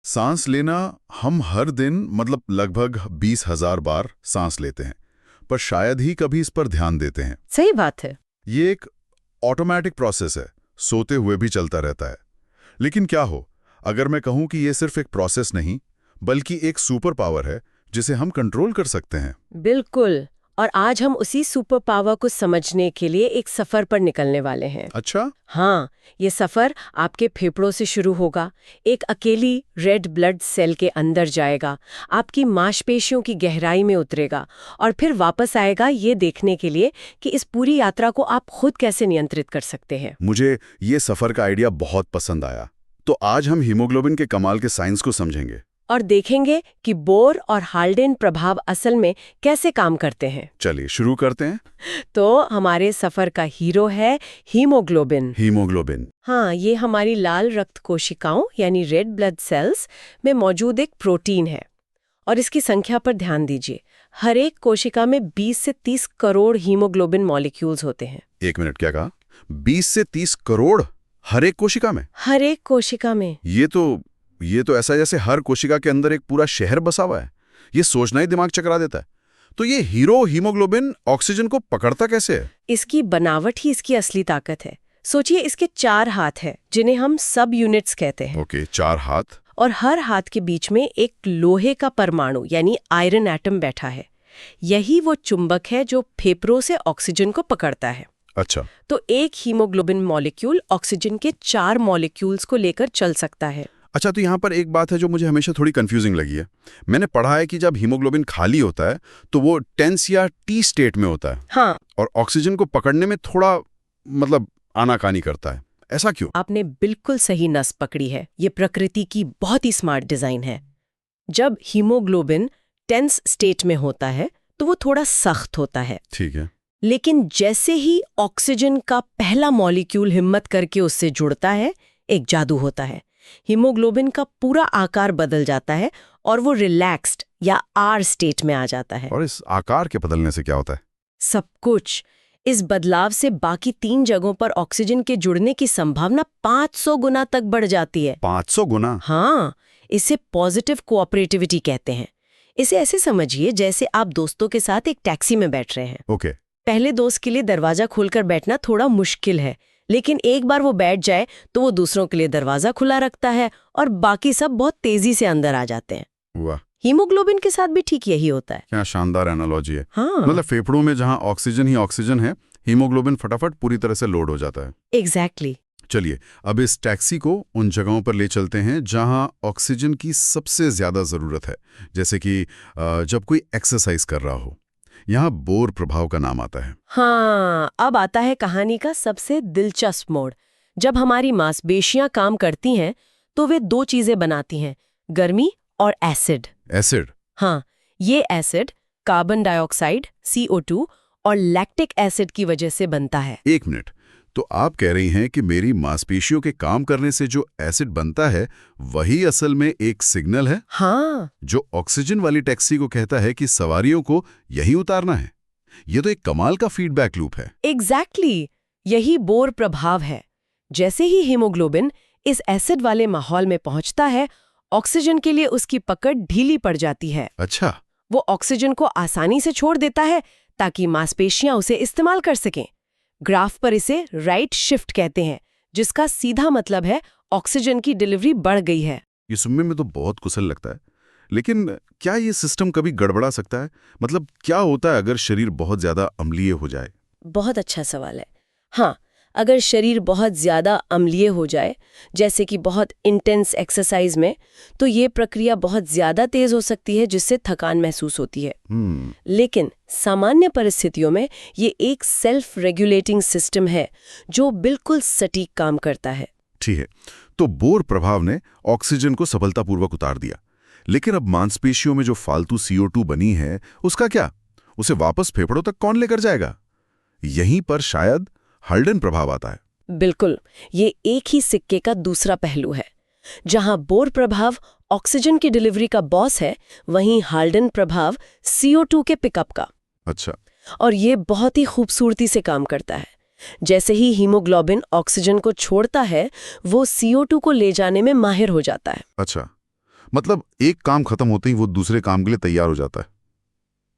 सांस लेना हम हर दिन मतलब लगभग 20,000 बार सांस लेते हैं, पर शायद ही कभी इस पर ध्यान देते हैं। सही बात है। ये एक ऑटोमेटिक प्रोसेस है, सोते हुए भी चलता रहता है। लेकिन क्या हो अगर मैं कहूं कि ये सिर्फ एक प्रोसेस नहीं बल्कि एक सुपर पावर है जिसे हम कंट्रोल कर सकते हैं। बिल्कुल। और आज हम उसी सुपर पावर को समझने के लिए एक सफर पर निकलने वाले हैं। अच्छा। हाँ, ये सफर आपके फेफड़ों से शुरू होगा, एक अकेली रेड ब्लड सेल के अंदर जाएगा, आपकी मांसपेशियों की गहराई में उतरेगा और फिर वापस आएगा ये देखने के लिए कि इस पूरी यात्रा को आप खुद कैसे नियंत्रित कर सकते हैं। मुझे ये सफर का आइडिया बहुत पसंद आया। तो आज हम हीमोग्लोबिन के कमाल के साइंस को समझेंगे और देखेंगे कि बोर और हाल्डेन प्रभाव असल में कैसे काम करते हैं। चलिए शुरू करते हैं। तो हमारे सफर का हीरो है हीमोग्लोबिन। हीमोग्लोबिन। हाँ, ये हमारी लाल रक्त कोशिकाओं यानी रेड ब्लड सेल्स में मौजूद एक प्रोटीन है। और इसकी संख्या पर ध्यान दीजिए, हर एक कोशिका में 20 से 30 करोड़ हीमोग्लोबिन मॉलिक्यूल्स होते हैं। एक मिनट, क्या कहा? 20 से 30 करोड़ हर एक कोशिका में? हर एक कोशिका में। ये तो ऐसा जैसे हर कोशिका के अंदर एक पूरा शहर बसा हुआ है। ये सोचना ही दिमाग चकरा देता है। तो ये हीरो हीमोग्लोबिन ऑक्सीजन को पकड़ता कैसे है? इसकी बनावट ही इसकी असली ताकत है। सोचिए, इसके 4 हाथ हैं जिन्हें हम सब यूनिट्स कहते हैं। ओके, 4 हाथ। और हर हाथ के बीच में एक लोहे का परमाणु यानी आयरन एटम बैठा है। यही वो चुंबक है जो फेफड़ों से ऑक्सीजन को पकड़ता है। अच्छा। तो एक हीमोग्लोबिन मॉलिक्यूल ऑक्सीजन के 4 मॉलिक्यूल्स को लेकर चल सकता है। अच्छा, तो यहाँ पर एक बात है जो मुझे हमेशा थोड़ी कंफ्यूजिंग लगी है। मैंने पढ़ा है कि जब हीमोग्लोबिन खाली होता है तो वो टेंस या टी स्टेट में होता है। हाँ। और ऑक्सीजन को पकड़ने में थोड़ा मतलब आनाकानी करता है। ऐसा क्यों? आपने बिल्कुल सही नस पकड़ी है। ये प्रकृति की बहुत ही स्मार्ट डिजाइन है। जब हीमोग्लोबिन टेंस स्टेट में होता है तो वो थोड़ा सख्त होता है। ठीक है। लेकिन जैसे ही ऑक्सीजन का पहला मॉलिक्यूल हिम्मत करके उससे जुड़ता है, एक जादू होता है। हीमोग्लोबिन का पूरा आकार बदल जाता है और वो रिलैक्स्ड या आर स्टेट में आ जाता है। और इस आकार के बदलने से क्या होता है? सब कुछ। इस बदलाव से बाकी 3 जगहों पर ऑक्सीजन के जुड़ने की संभावना 500 गुना तक बढ़ जाती है। 500 गुना? हाँ, इसे पॉजिटिव कोऑपरेटिविटी कहते हैं। इसे ऐसे समझिए जैसे आप दोस्तों के साथ एक टैक्सी में बैठ रहे हैं। ओके। पहले दोस्त के लिए दरवाजा खोलकर बैठना थोड़ा मुश्किल है, लेकिन एक बार वो बैठ जाए तो वो दूसरों के लिए दरवाजा खुला रखता है और बाकी सब बहुत तेजी से अंदर आ जाते हैं। वाह। हीमोग्लोबिन के साथ भी ठीक यही होता है। क्या शानदार एनालॉजी है। हाँ, मतलब फेफड़ों में जहां ऑक्सीजन ही ऑक्सीजन है, हीमोग्लोबिन फटाफट पूरी तरह से लोड हो जाता है। एग्जैक्टली। चलिए अब इस टैक्सी को उन जगहों पर ले चलते हैं जहां ऑक्सीजन की सबसे ज्यादा जरूरत है, जैसे कि जब कोई एक्सरसाइज कर रहा हो। यहाँ बोर प्रभाव का नाम आता है। हाँ, अब आता है कहानी का सबसे दिलचस्प मोड़। जब हमारी मांसपेशियां काम करती हैं तो वे 2 चीजें बनाती हैं, गर्मी और एसिड। एसिड? हाँ, ये एसिड कार्बन डाइऑक्साइड CO2 और लैक्टिक एसिड की वजह से बनता है। एक मिनट, तो आप कह रही हैं कि मेरी मांसपेशियों के काम करने से जो एसिड बनता है वही असल में एक सिग्नल है? हाँ, जो ऑक्सीजन वाली टैक्सी को कहता है कि सवारियों को यही उतारना है। ये तो एक कमाल का फीडबैक लूप है। एग्जैक्टली। यही बोर प्रभाव है। जैसे ही हीमोग्लोबिन इस एसिड वाले माहौल में पहुंचता है, ऑक्सीजन के लिए उसकी पकड़ ढीली पड़ जाती है। अच्छा। वो ऑक्सीजन को आसानी से छोड़ देता है ताकि मांसपेशियां उसे इस्तेमाल कर सकें। ग्राफ पर इसे राइट शिफ्ट कहते हैं, जिसका सीधा मतलब है ऑक्सीजन की डिलीवरी बढ़ गई है। ये सुनने में तो बहुत कुशल लगता है, लेकिन क्या ये सिस्टम कभी गड़बड़ा सकता है? मतलब क्या होता है अगर शरीर बहुत ज्यादा अम्लीय हो जाए? बहुत अच्छा सवाल है। हाँ, अगर शरीर बहुत ज्यादा अम्लीय हो जाए, जैसे कि बहुत इंटेंस एक्सरसाइज में, तो ये प्रक्रिया बहुत ज्यादा तेज हो सकती है, जिससे थकान महसूस होती है। लेकिन सामान्य परिस्थितियों में ये एक सेल्फ रेगुलेटिंग सिस्टम है जो बिल्कुल सटीक काम करता है। ठीक है, तो बोर प्रभाव ने ऑक्सीजन को सफलतापूर्वक उतार दिया, लेकिन अब मांसपेशियों में जो फालतू CO2 बनी है उसका क्या? उसे वापस फेफड़ों तक कौन लेकर जाएगा? यहीं पर शायद हाल्डेन प्रभाव आता है। बिल्कुल, ये एक ही सिक्के का दूसरा पहलू है। जहां बोर प्रभाव ऑक्सीजन की डिलीवरी का बॉस है, वहीं हाल्डेन प्रभाव CO2 के पिकअप का। अच्छा। और ये बहुत ही खूबसूरती से काम करता है। जैसे ही हीमोग्लोबिन ऑक्सीजन को छोड़ता है, वो CO2 को ले जाने में माहिर हो जाता है। अच्छा, मतलब एक काम खत्म होते ही वो दूसरे काम के लिए तैयार हो जाता है।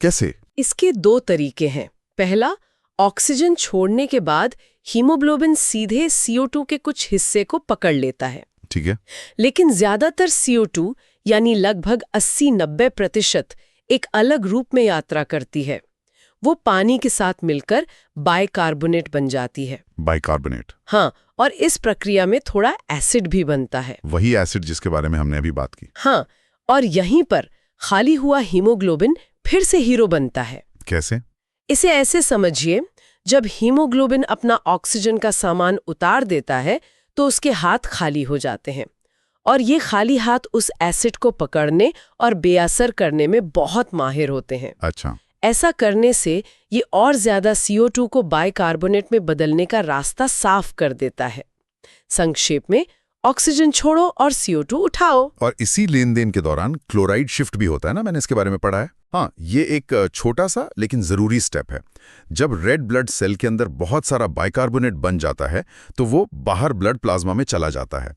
कैसे? इसके दो तरीके हैं। पहला, ऑक्सीजन छोड़ने के बाद हीमोग्लोबिन सीधे CO2 के कुछ हिस्से को पकड़ लेता है। ठीक है। लेकिन ज्यादातर CO2 यानी लगभग 80-90% एक अलग रूप में यात्रा करती है। वो पानी के साथ मिलकर बाइकार्बोनेट बन जाती है। बाइकार्बोनेट? हाँ, और इस प्रक्रिया में थोड़ा एसिड भी बनता है। वही एसिड जिसके बारे में हमने अभी बात की। हाँ, और यहीं पर खाली हुआ हीमोग्लोबिन फिर से हीरो बनता है। कैसे? इसे ऐसे समझिए, जब हीमोग्लोबिन अपना ऑक्सीजन का सामान उतार देता है तो उसके हाथ खाली हो जाते हैं, और ये खाली हाथ उस एसिड को पकड़ने और बेअसर करने में बहुत माहिर होते हैं। अच्छा। ऐसा करने से ये और ज्यादा CO2 को बाइकार्बोनेट में बदलने का रास्ता साफ कर देता है। संक्षेप में, ऑक्सीजन छोड़ो और CO2 उठाओ। और इसी लेन देन के दौरान क्लोराइड शिफ्ट भी होता है ना, मैंने इसके बारे में पढ़ा है। हाँ, ये एक छोटा सा लेकिन जरूरी स्टेप है। जब रेड ब्लड सेल के अंदर बहुत सारा बाइकार्बोनेट बन जाता है तो वो बाहर ब्लड प्लाज्मा में चला जाता है।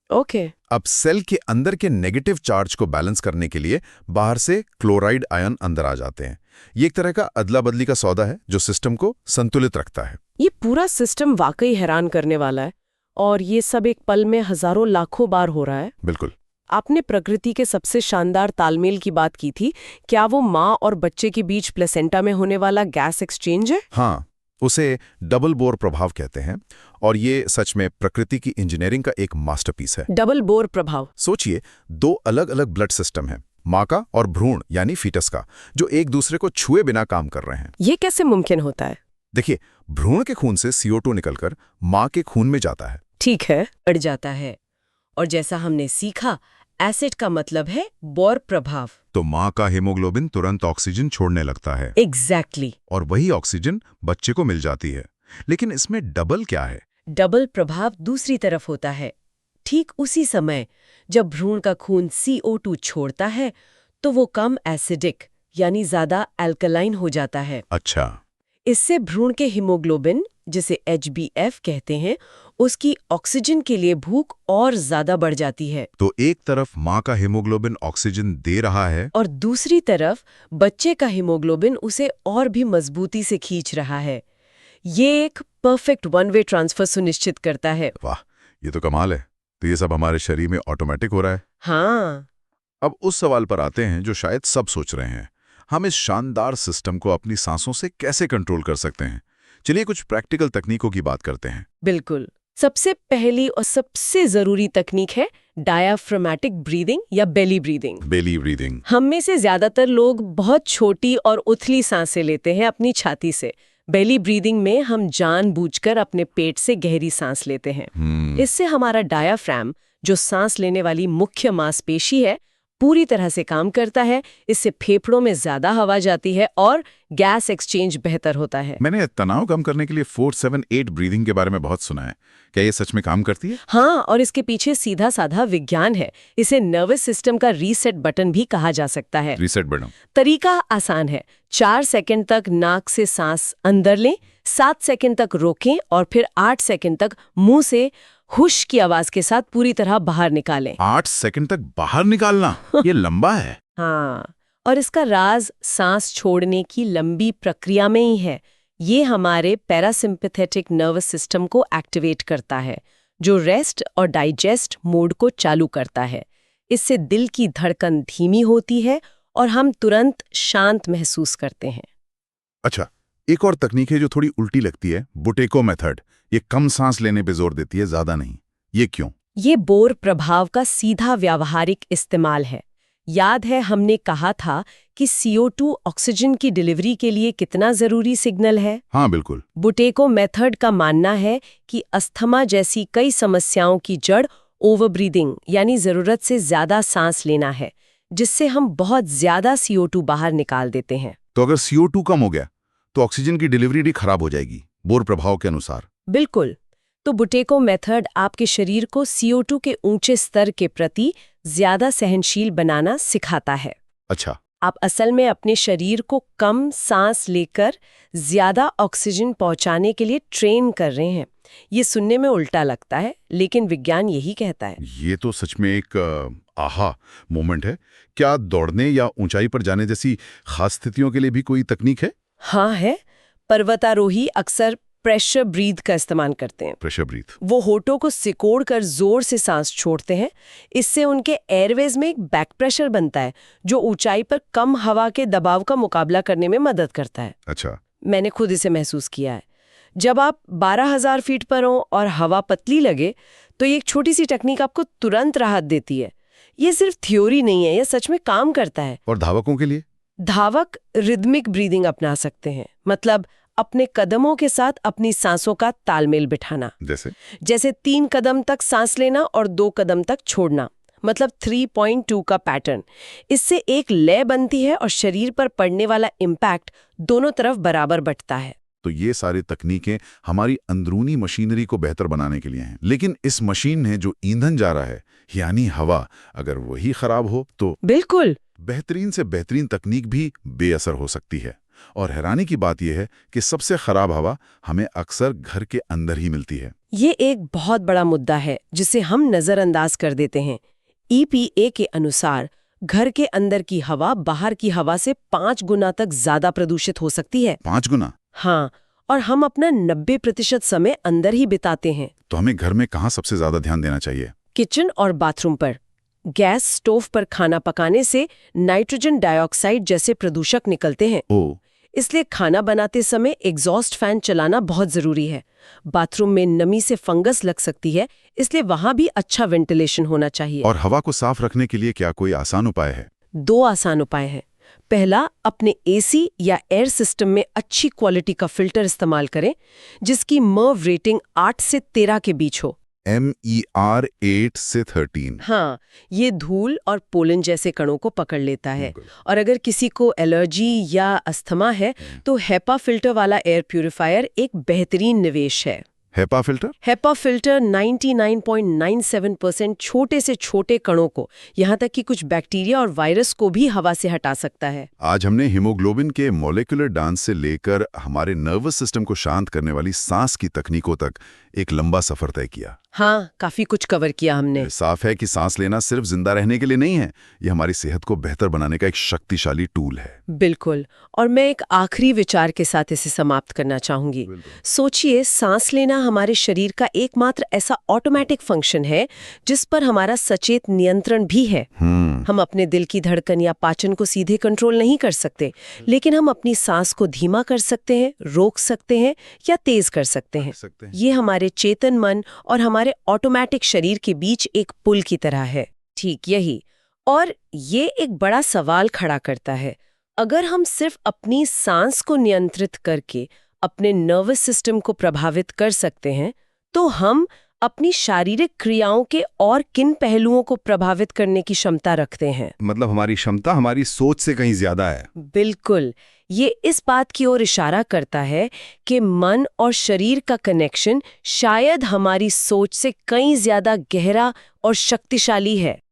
ओके। अब सेल के अंदर के नेगेटिव चार्ज को बैलेंस करने के लिए बाहर से क्लोराइड आयन अंदर आ जाते हैं। ये एक तरह का अदला बदली का सौदा है जो सिस्टम को संतुलित रखता है। ये पूरा सिस्टम वाकई हैरान करने वाला है, और ये सब एक पल में हजारों लाखों बार हो रहा है। बिल्कुल। आपने प्रकृति के सबसे शानदार तालमेल की बात की थी। क्या वो माँ और बच्चे के बीच प्लेसेंटा में होने वाला गैस एक्सचेंज है? हाँ, उसे डबल बोर प्रभाव कहते हैं, और ये सच में प्रकृति की इंजीनियरिंग का एक मास्टरपीस है। डबल बोर प्रभाव? सोचिए, दो अलग अलग ब्लड सिस्टम हैं, माँ का और भ्रूण यानी फीटस का, जो एक दूसरे को छुए बिना काम कर रहे हैं। ये कैसे मुमकिन होता है? देखिए, भ्रूण के खून से CO2 निकलकर माँ के खून में जाता है। ठीक है, बढ़ जाता है। और जैसा हमने सीखा, एसिड का मतलब है बोर प्रभाव। तो माँ का हीमोग्लोबिन तुरंत ऑक्सीजन छोड़ने लगता है। एग्जैक्टली। और वही ऑक्सीजन बच्चे को मिल जाती है। लेकिन इसमें डबल क्या है? डबल प्रभाव दूसरी तरफ होता है। ठीक उसी समय जब भ्रूण का खून CO2 छोड़ता है तो वो कम एसिडिक यानी ज्यादा अल्कलाइन हो जाता है। अच्छा। इससे भ्रूण के हीमोग्लोबिन, जिसे HbF कहते हैं, उसकी ऑक्सीजन के लिए भूख और ज्यादा बढ़ जाती है। तो एक तरफ माँ का हीमोग्लोबिन ऑक्सीजन दे रहा है और दूसरी तरफ बच्चे का हीमोग्लोबिन उसे और भी मजबूती से खींच रहा है। ये एक परफेक्ट वन वे ट्रांसफर सुनिश्चित करता है। वाह, ये तो कमाल है। तो ये सब हमारे शरीर में ऑटोमेटिक हो रहा है। हाँ। अब उस सवाल पर आते हैं जो शायद सब सोच रहे हैं, हम इस शानदार सिस्टम को अपनी सांसों से कैसे कंट्रोल कर सकते हैं? चलिए कुछ प्रैक्टिकल तकनीकों की बात करते हैं। बिल्कुल। सबसे पहली और सबसे जरूरी तकनीक है डायाफ्रामेटिक ब्रीदिंग या बेली ब्रीदिंग। Belly breathing. हम में से ज्यादातर लोग बहुत छोटी और उथली सांसें लेते हैं अपनी छाती से। बेली ब्रीदिंग में हम जानबूझकर अपने पेट से गहरी सांस लेते हैं। इससे हमारा डायाफ्राम, जो सांस लेने वाली मुख्य मांसपेशी है, पूरी तरह से काम करता है। इससे फेफड़ों में ज्यादा हवा जाती है और गैस एक्सचेंज बेहतर होता है। मैंने तनाव कम करने के लिए 4-7-8 ब्रीदिंग के बारे में बहुत सुना है। क्या ये सच में काम करती है? हाँ, और इसके पीछे सीधा साधा विज्ञान है। इसे नर्वस सिस्टम का रीसेट बटन भी कहा जा सकता है। Reset button? तरीका आसान है। 4 सेकंड तक नाक से सांस अंदर लें, 7 सेकंड तक रोकें और फिर 8 सेकंड तक मुंह से हुश की आवाज के साथ पूरी तरह बाहर निकालें। 8 सेकंड तक बाहर निकालना? ये लंबा है। हाँ, और इसका राज सांस छोड़ने की लंबी प्रक्रिया में ही है। ये हमारे पैरासिम्पैथेटिक नर्वस सिस्टम को एक्टिवेट करता है, जो रेस्ट और डाइजेस्ट मोड को चालू करता है। इससे दिल की धड़कन धीमी होती है और हम तुरंत शांत महसूस करते हैं। अच्छा, एक और तकनीक है जो थोड़ी उल्टी लगती है, बुटेको मेथड। ये कम सांस लेने पे जोर देती है, ज्यादा नहीं। ये क्यों? ये बोर प्रभाव का सीधा व्यावहारिक इस्तेमाल है। याद है हमने कहा था कि CO2 ऑक्सीजन की डिलीवरी के लिए कितना जरूरी सिग्नल है? हाँ बिल्कुल। बुटेको मेथड का मानना है कि अस्थमा जैसी कई समस्याओं की जड़ ओवरब्रीदिंग यानी जरूरत से ज्यादा सांस लेना है, जिससे हम बहुत ज्यादा CO2 बाहर निकाल देते हैं। तो अगर CO2 कम हो गया तो ऑक्सीजन की डिलीवरी भी खराब हो जाएगी, बोर प्रभाव के अनुसार। बिल्कुल। तो बुटेको मेथड आपके शरीर को CO2 के ऊंचे स्तर के प्रति ज्यादा सहनशील बनाना सिखाता है। अच्छा। आप असल में अपने शरीर को कम सांस लेकर ज्यादा ऑक्सीजन पहुंचाने के लिए ट्रेन कर रहे हैं। ये सुनने में उल्टा लगता है, लेकिन विज्ञान यही कहता है। ये तो सच में एक आहा मोमेंट है। क्या दौड़ने या ऊंचाई पर जाने जैसी खास स्थितियों के लिए भी कोई तकनीक है? हाँ है। पर्वतारोही अक्सर प्रेशर ब्रीथ का इस्तेमाल करते हैं। Pressure breath. वो होठों को सिकोड़ कर जोर से सांस छोड़ते हैं। इससे उनके एयरवेज में एक बैक प्रेशर बनता है, जो ऊंचाई पर कम हवा के दबाव का मुकाबला करने में मदद करता है। अच्छा। मैंने खुद इसे महसूस किया है। जब आप 12,000 फीट पर हो और हवा पतली लगे, तो ये एक छोटी सी टेक्निक आपको तुरंत राहत देती है। ये सिर्फ थ्योरी नहीं है, ये सच में काम करता है। और धावकों के लिए? धावक रिदमिक ब्रीदिंग अपना सकते हैं, मतलब अपने कदमों के साथ अपनी सांसों का तालमेल बिठाना। जैसे 3 कदम तक सांस लेना और 2 कदम तक छोड़ना, मतलब 3.2 का पैटर्न। इससे एक लय बनती है और शरीर पर पड़ने वाला इम्पैक्ट दोनों तरफ बराबर बंटता है। तो ये सारी तकनीकें हमारी अंदरूनी मशीनरी को बेहतर बनाने के लिए हैं। लेकिन इस मशीन में जो ईंधन जा रहा है, यानी हवा, अगर वही खराब हो तो बिल्कुल बेहतरीन से बेहतरीन तकनीक भी बेअसर हो सकती है। और हैरानी की बात यह है कि सबसे खराब हवा हमें अक्सर घर के अंदर ही मिलती है। ये एक बहुत बड़ा मुद्दा है जिसे हम नजरअंदाज कर देते हैं। EPA के अनुसार घर के अंदर की हवा बाहर की हवा से 5 गुना तक ज्यादा प्रदूषित हो सकती है। 5 गुना? हाँ, और हम अपना 90% समय अंदर ही बिताते हैं। तो हमें घर में कहाँ सबसे ज्यादा ध्यान देना चाहिए? किचन और बाथरूम पर। गैस स्टोव पर खाना पकाने से नाइट्रोजन डाइऑक्साइड जैसे प्रदूषक निकलते हैं। इसलिए खाना बनाते समय एग्जॉस्ट फैन चलाना बहुत जरूरी है। बाथरूम में नमी से फंगस लग सकती है, इसलिए वहां भी अच्छा वेंटिलेशन होना चाहिए। और हवा को साफ रखने के लिए क्या कोई आसान उपाय है? 2 आसान उपाय हैं। पहला, अपने AC या एयर सिस्टम में अच्छी क्वालिटी का फिल्टर इस्तेमाल करें, जिसकी मर्व रेटिंग 8 से 13 के बीच हो। MER 8 से 13। हाँ, ये धूल और पोलन जैसे कणों को पकड़ लेता है। और अगर किसी को एलर्जी या अस्थमा है, तो हेपा फिल्टर वाला एयर प्यूरिफायर एक बेहतरीन निवेश है। HEPA filter? हेपा फिल्टर 99.97% छोटे से छोटे कणों को, यहाँ तक कि कुछ बैक्टीरिया और वायरस को भी हवा से हटा सकता है। आज हमने हीमोग्लोबिन के मॉलिक्यूलर डांस से लेकर हमारे नर्वस सिस्टम को शांत करने वाली सांस की तकनीकों तक एक लंबा सफर तय किया। हाँ, काफी कुछ कवर किया हमने। साफ है कि सांस लेना सिर्फ जिंदा रहने के लिए नहीं है, ये हमारी सेहत को बेहतर बनाने का एक शक्तिशाली टूल है। बिल्कुल। और मैं एक आखिरी विचार के साथ इसे समाप्त करना चाहूंगी। सोचिए, सांस लेना हमारे शरीर का एकमात्र ऐसा ऑटोमेटिक फंक्शन है जिस पर हमारा सचेत नियंत्रण भी है। हम अपने दिल की धड़कन या पाचन को सीधे कंट्रोल नहीं कर सकते, लेकिन हम अपनी सांस को धीमा कर सकते हैं, रोक सकते हैं या तेज कर सकते हैं। ये हमारे चेतन मन और हमारे ऑटोमेटिक शरीर के बीच एक पुल की तरह है। ठीक यही। और ये एक बड़ा सवाल खड़ा करता है। अगर हम सिर्फ अपनी सांस को नियंत्रित करके अपने नर्वस सिस्टम को प्रभावित कर सकते हैं, तो हम अपनी शारीरिक क्रियाओं के और किन पहलुओं को प्रभावित करने की क्षमता रखते हैं? मतलब हमारी क्षमता हमारी सोच से कहीं ज्यादा है। बिल्कुल। ये इस बात की ओर इशारा करता है कि मन और शरीर का कनेक्शन शायद हमारी सोच से कहीं ज्यादा गहरा और शक्तिशाली है।